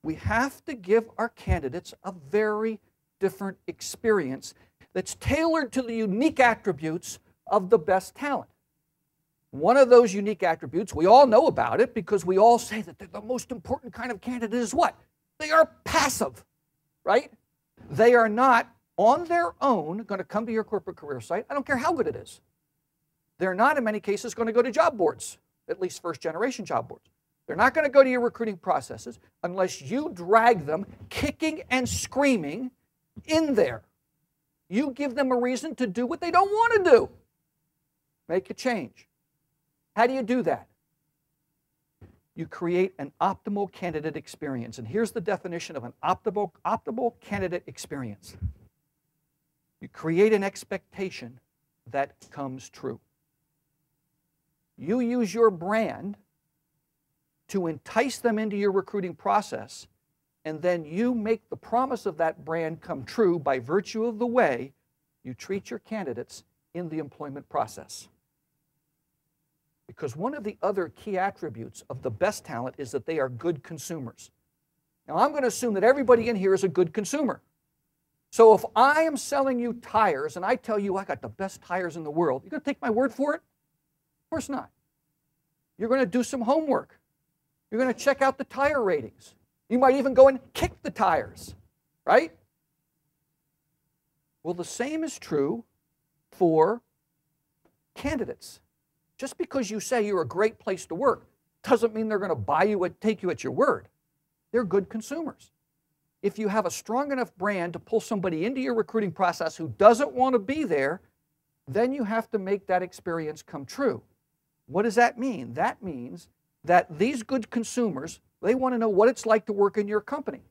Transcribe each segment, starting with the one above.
We have to give our candidates a very different experience that's tailored to the unique attributes of the best talent. One of those unique attributes, we all know about it because we all say that the most important kind of candidate is what? They are passive, right? They are not on their own going to come to your corporate career site. I don't care how good it is. They're not, in many cases, going to go to job boards, at least first-generation job boards. They're not going to go to your recruiting processes unless you drag them kicking and screaming in there. You give them a reason to do what they don't want to do. Make a change. How do you do that? You create an optimal candidate experience. And here's the definition of an optimal candidate experience. You create an expectation that comes true. You use your brand to entice them into your recruiting process, and then you make the promise of that brand come true by virtue of the way you treat your candidates in the employment process. Because one of the other key attributes of the best talent is that they are good consumers. Now, I'm going to assume that everybody in here is a good consumer. So if I am selling you tires and I tell you I got the best tires in the world, you're going to take my word for it? Of course not. You're going to do some homework. You're going to check out the tire ratings. You might even go and kick the tires, right? Well, the same is true for candidates. Just because you say you're a great place to work doesn't mean they're going to buy you and take you at your word. They're good consumers. If you have a strong enough brand to pull somebody into your recruiting process who doesn't want to be there, then you have to make that experience come true. What does that mean? That means that these good consumers, they want to know what it's like to work in your company.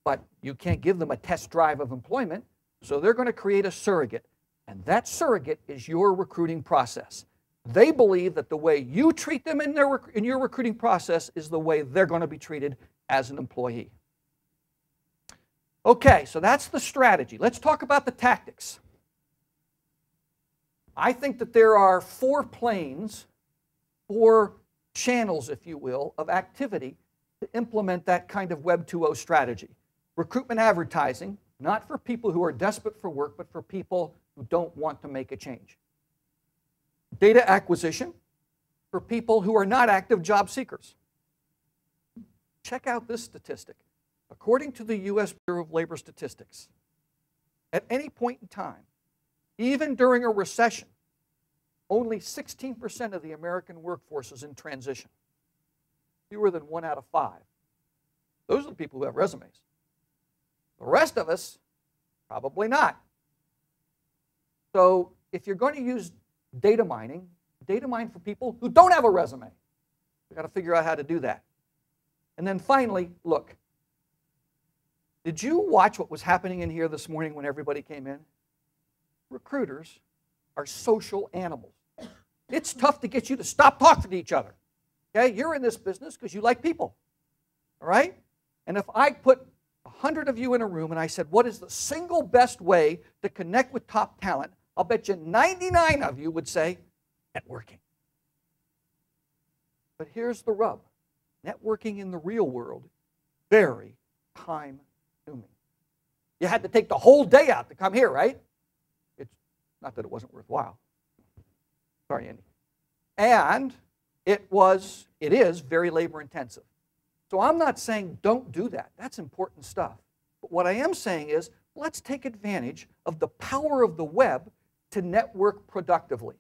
But you can't give them a test drive of employment, so they're going to create a surrogate. And that surrogate is your recruiting process. They believe that the way you treat them in your recruiting process is the way they're going to be treated as an employee. Okay, so that's the strategy. Let's talk about the tactics. I think that there are 4 planes, 4 channels, if you will, of activity to implement that kind of Web 2.0 strategy. Recruitment advertising, not for people who are desperate for work, but for people who don't want to make a change. Data acquisition, for people who are not active job seekers. Check out this statistic. According to the U.S. Bureau of Labor Statistics, at any point in time, even during a recession, only 16% of the American workforce is in transition. Fewer than 1 out of 5. Those are the people who have resumes. The rest of us, probably not. So if you're going to use data mine for people who don't have a resume. We've got to figure out how to do that. And then finally, look. Did you watch what was happening in here this morning when everybody came in? Recruiters are social animals. It's tough to get you to stop talking to each other. Okay? You're in this business because you like people. All right? And if I put 100 of you in a room and I said, what is the single best way to connect with top talent? I'll bet you 99 of you would say, networking. But here's the rub. Networking in the real world, very time-consuming. You had to take the whole day out to come here, right? It's not that it wasn't worthwhile. Sorry, Andy. And it is very labor-intensive. So I'm not saying don't do that. That's important stuff. But what I am saying is let's take advantage of the power of the web to network productively,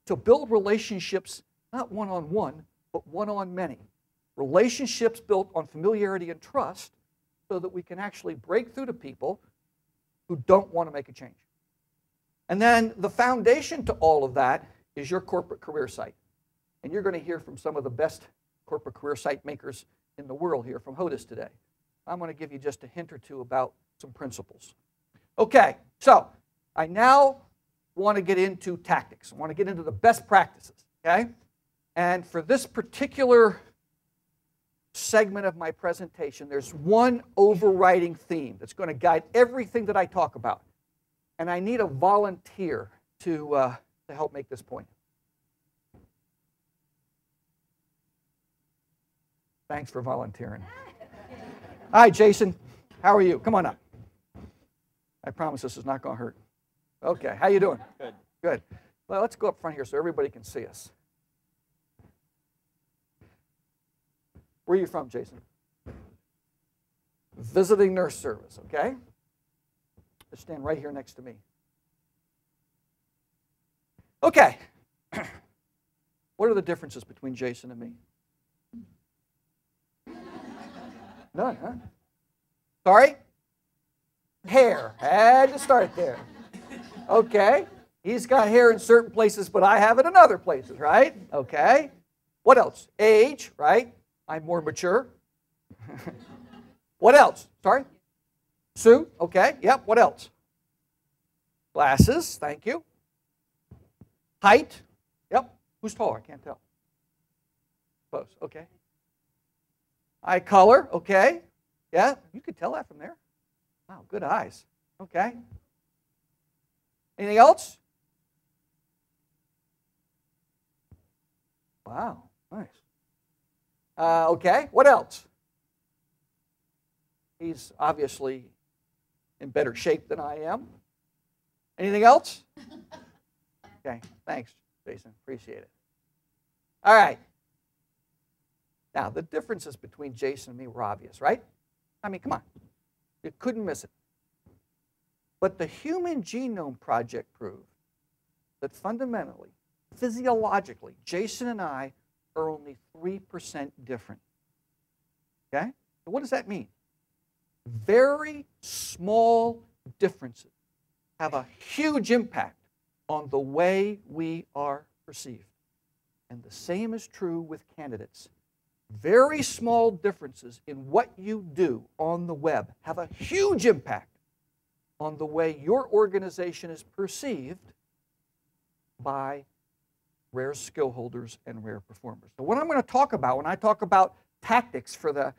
to build relationships not one-on-one, but one-on-many. Relationships built on familiarity and trust so that we can actually break through to people who don't want to make a change. And then the foundation to all of that is your corporate career site. And you're going to hear from some of the best corporate career site makers in the world here from Hodes today. I'm going to give you just a hint or two about some principles. Okay, so I now want to get into tactics. I want to get into the best practices, okay? And for this particular segment of my presentation, there's one overriding theme that's going to guide everything that I talk about. And I need a volunteer to help make this point. Thanks for volunteering. Hi, Jason. How are you? Come on up. I promise this is not going to hurt. Okay, how you doing? Good. Good. Well, let's go up front here so everybody can see us. Where are you from, Jason? Visiting nurse service, okay? Just stand right here next to me. Okay. What are the differences between Jason and me? None, huh? Sorry? Hair. Had to start there. Okay. He's got hair in certain places, but I have it in other places, right? Okay. What else? Age, right? I'm more mature. What else? Sorry? Suit, okay. Yep, what else? Glasses, thank you. Height, yep. Who's taller? I can't tell. Close, okay. Eye color, okay. Yeah, you could tell that from there. Wow, good eyes. Okay. Anything else? Wow, nice. Okay, what else? He's obviously in better shape than I am. Anything else? Okay, thanks, Jason. Appreciate it. All right. Now, the differences between Jason and me were obvious, right? I mean, come on. You couldn't miss it. But the Human Genome Project proved that fundamentally, physiologically, Jason and I are only 3% different. Okay? So what does that mean? Very small differences have a huge impact on the way we are perceived. And the same is true with candidates. Very small differences in what you do on the web have a huge impact on the way your organization is perceived by rare skill holders and rare performers. So what I'm going to talk about when I talk about tactics for the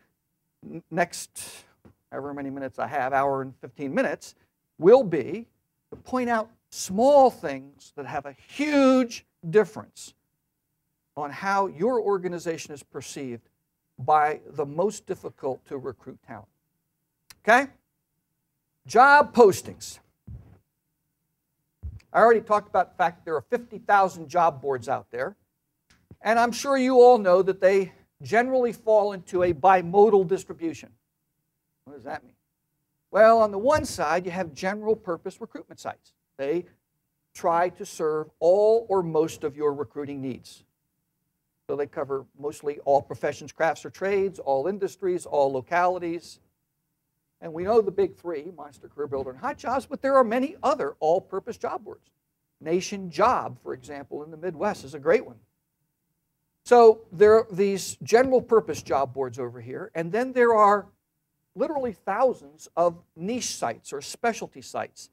next however many minutes I have, hour and 15 minutes, will be to point out small things that have a huge difference on how your organization is perceived by the most difficult to recruit talent. Okay? Job postings. I already talked about the fact that there are 50,000 job boards out there, and I'm sure you all know that they generally fall into a bimodal distribution. What does that mean? Well, on the one side, you have general purpose recruitment sites. They try to serve all or most of your recruiting needs. So they cover mostly all professions, crafts, or trades, all industries, all localities. And we know the big three, Monster, Career Builder, and Hot Jobs, but there are many other all-purpose job boards. Nation Job, for example, in the Midwest is a great one. So there are these general purpose job boards over here, and then there are literally thousands of niche sites or specialty sites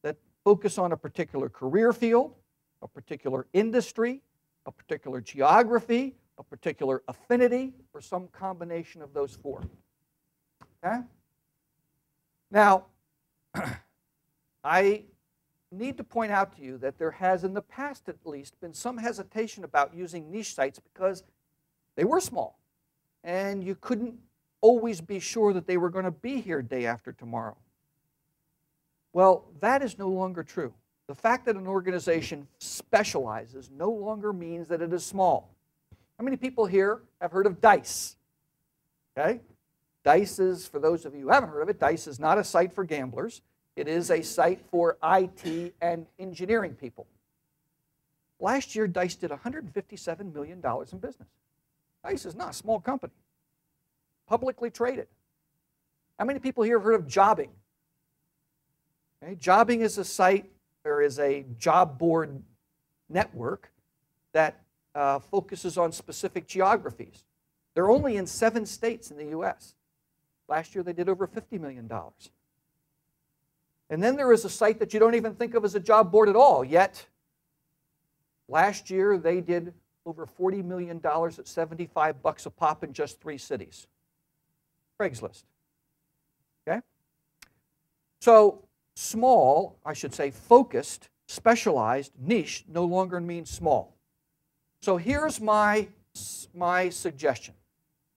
that focus on a particular career field, a particular industry, a particular geography, a particular affinity, or some combination of those four. Okay? Now, I need to point out to you that there has, in the past at least, been some hesitation about using niche sites because they were small, and you couldn't always be sure that they were going to be here day after tomorrow. Well, that is no longer true. The fact that an organization specializes no longer means that it is small. How many people here have heard of DICE? Okay? DICE is, for those of you who haven't heard of it, DICE is not a site for gamblers. It is a site for IT and engineering people. Last year, DICE did $157 million in business. DICE is not a small company. Publicly traded. How many people here have heard of Jobbing? Okay? Jobbing is a site, there is a job board network that focuses on specific geographies. They're only in 7 states in the US. Last year they did over $50 million. And then there is a site that you don't even think of as a job board at all, yet last year they did over $40 million at $75 a pop in just 3 cities. Craigslist. Okay? So small, I should say focused, specialized, niche no longer means small. So here's my suggestion.